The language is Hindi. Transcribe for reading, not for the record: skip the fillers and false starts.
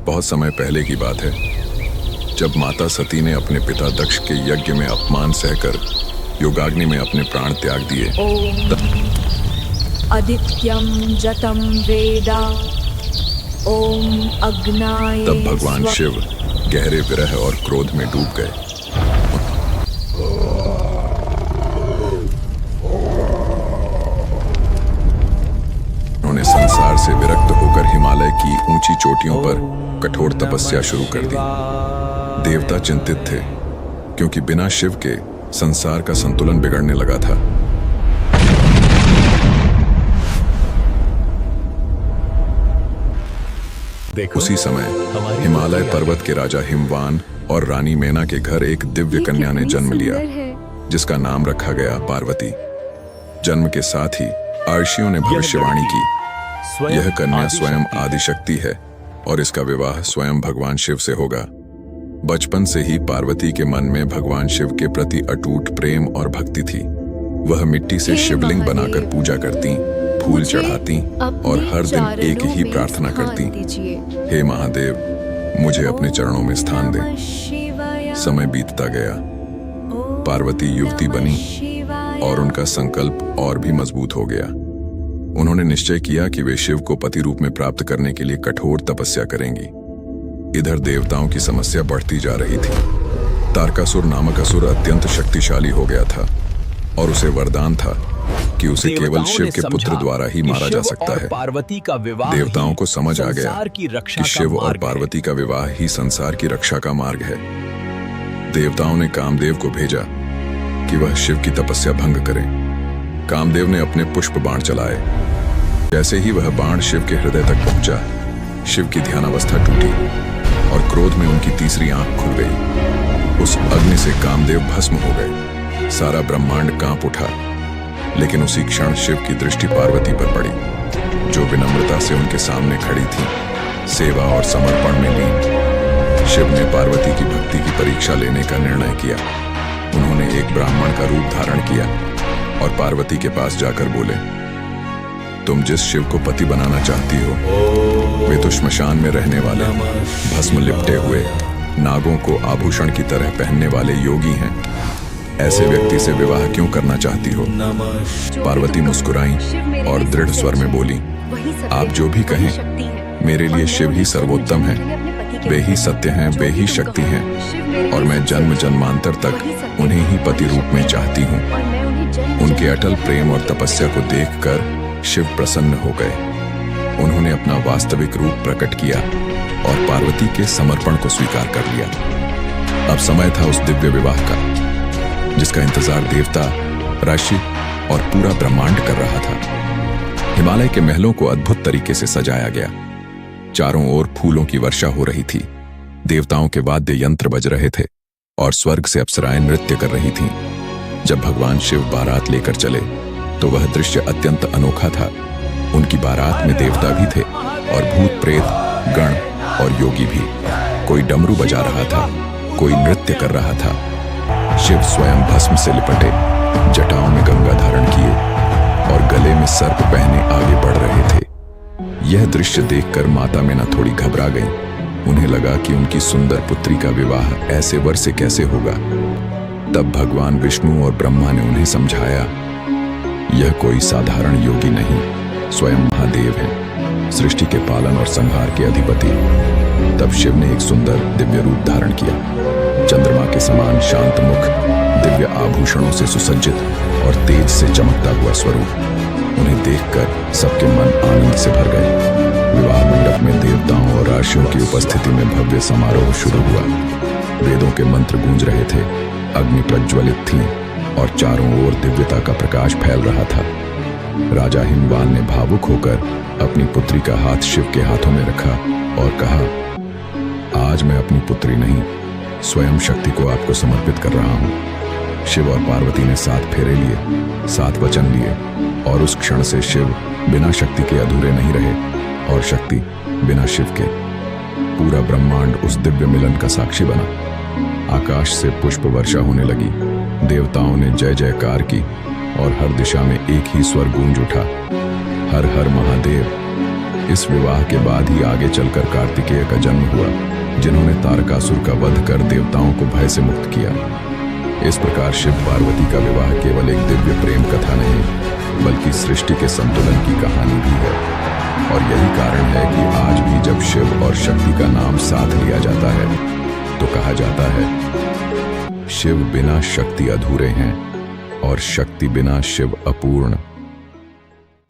बहुत समय पहले की बात है, जब माता सती ने अपने पिता दक्ष के यज्ञ में अपमान सहकर योगाग्नि में अपने प्राण त्याग दिए। आदित्यम जतम वेदा ओम अग्नाय। तब भगवान शिव गहरे विरह और क्रोध में डूब गए। उन्होंने संसार से विरक्त होकर हिमालय की ऊंची चोटियों पर कठोर तपस्या शुरू कर दी। देवता चिंतित थे, क्योंकि बिना शिव के संसार का संतुलन बिगड़ने लगा था। उसी समय हिमालय पर्वत के राजा हिमवान और रानी मेना के घर एक दिव्य कन्या ने जन्म लिया, जिसका नाम रखा गया पार्वती। जन्म के साथ ही अर्षियों ने भविष्यवाणी की, यह कन्या स्वयं आदिशक्ति है और इसका विवाह स्वयं भगवान शिव से होगा। बचपन से ही पार्वती के मन में भगवान शिव के प्रति अटूट प्रेम और भक्ति थी। वह मिट्टी से शिवलिंग बनाकर पूजा करती, फूल चढ़ाती और हर दिन एक ही प्रार्थना करती, हे महादेव, मुझे अपने चरणों में स्थान दे। समय बीतता गया, पार्वती युवती बनी और उनका संकल्प और भी मजबूत हो गया। उन्होंने निश्चय किया कि वे शिव को पति रूप में प्राप्त करने के लिए कठोर तपस्या करेंगी। इधर देवताओं की समस्या बढ़ती जा रही थी। तारकासुर नामक असुर अत्यंत शक्तिशाली हो गया था और उसे वरदान था कि उसे केवल शिव के पुत्र द्वारा ही मारा जा सकता है। पार्वती का विवाह देवताओं को समझ आ गया कि शिव और पार्वती का विवाह ही संसार की रक्षा का मार्ग है। देवताओं ने कामदेव को भेजा कि वह शिव की तपस्या भंग करे। कामदेव ने अपने पुष्प बाण चलाए। जैसे ही वह बाण शिव के हृदय तक पहुंचा, शिव की ध्यानावस्था टूटी और क्रोध में उनकी तीसरी आंख खुल गई। उस अग्नि से कामदेव भस्म हो गए। सारा ब्रह्मांड कांप उठा, लेकिन उसी क्षण शिव की दृष्टि पार्वती पर पड़ी, जो विनम्रता से उनके सामने खड़ी थी, सेवा और समर्पण में लीन। शिव ने पार्वती की भक्ति की परीक्षा लेने का निर्णय किया। उन्होंने एक ब्राह्मण का रूप धारण किया और पार्वती के पास जाकर बोले, तुम जिस शिव को पति बनाना चाहती हो, वे तो श्मशान में रहने वाले, भस्म लिपटे हुए, नागों को आभूषण की तरह पहनने वाले योगी हैं। ऐसे व्यक्ति से विवाह क्यों करना चाहती हो? पार्वती मुस्कुराई और दृढ़ स्वर में बोली, आप जो भी कहें, मेरे लिए शिव ही सर्वोत्तम है। वे ही सत्य हैं, वे ही शक्ति हैं और मैं जन्म जन्मांतर तक उन्हें ही पति रूप में चाहती हूँ। उनके अटल प्रेम और तपस्या को देखकर शिव प्रसन्न हो गए। उन्होंने अपना वास्तविक रूप प्रकट किया और पार्वती के समर्पण को स्वीकार कर लिया। अब समय था उस दिव्य विवाह का, जिसका इंतजार देवता, ऋषि और पूरा ब्रह्मांड कर रहा था। हिमालय के महलों को अद्भुत तरीके से सजाया गया। चारों ओर फूलों की वर्षा हो रही थी। देवताओं के वाद्य यंत्र बज रहे थे और स्वर्ग से अप्सराएं नृत्य कर रही थीं। जब भगवान शिव बारात लेकर चले तो वह दृश्य अत्यंत अनोखा था। उनकी बारात में देवता भी थे और भूत प्रेत, गण और योगी भी। कोई डमरू बजा रहा था, कोई नृत्य कर रहा था। शिव स्वयं भस्म से लिपटे, जटाओं में गंगा धारण किए और गले में सर्प पहने आगे बढ़ रहे थे। यह दृश्य देखकर माता मेना थोड़ी घबरा गई। उन्हें लगा कि उनकी सुंदर पुत्री का विवाह ऐसे वर से कैसे होगा। तब भगवान विष्णु और ब्रह्मा ने उन्हें समझाया, यह कोई साधारण योगी नहीं, स्वयं महादेव है, सृष्टि के पालन और संहार के अधिपति। तब शिव ने एक सुंदर दिव्य रूप धारण किया। चंद्रमा के समान शांत मुख, दिव्य आभूषणों से सुसज्जित और तेज से चमकता हुआ स्वरूप। उन्हें देखकर सबके मन आनंद से भर गए। विवाह मंडप में देवताओं और ऋषियों की उपस्थिति में भव्य समारोह शुरू हुआ। वेदों के मंत्र गूंज रहे थे, अग्नि प्रज्वलित थी और चारों ओर दिव्यता का प्रकाश फैल रहा था। राजा हिमवान ने भावुक होकर अपनी पुत्री का हाथ शिव के हाथों में रखा और कहा, आज मैं अपनी पुत्री नहीं, स्वयं शक्ति को आपको समर्पित कर रहा हूँ। शिव और पार्वती ने 7 फेरे लिए, 7 वचन लिए और उस क्षण से शिव बिना शक्ति के अधूरे नहीं रहे और शक्ति बिना शिव के। पूरा ब्रह्मांड उस दिव्य मिलन का साक्षी बना। आकाश से पुष्प वर्षा होने लगी। देवताओं ने जय जयकार की और हर दिशा में एक ही स्वर गूंज उठा, हर हर महादेव। इस विवाह के बाद ही आगे चलकर कार्तिकेय का जन्म हुआ, जिन्होंने तारकासुर का वध कर देवताओं को भय से मुक्त किया। इस प्रकार शिव पार्वती का विवाह केवल एक दिव्य प्रेम कथा नहीं, बल्कि सृष्टि के संतुलन की कहानी भी है। और यही कारण है कि आज भी जब शिव और शक्ति का नाम साथ लिया जाता है तो कहा जाता है, शिव बिना शक्ति अधूरे हैं और शक्ति बिना शिव अपूर्ण।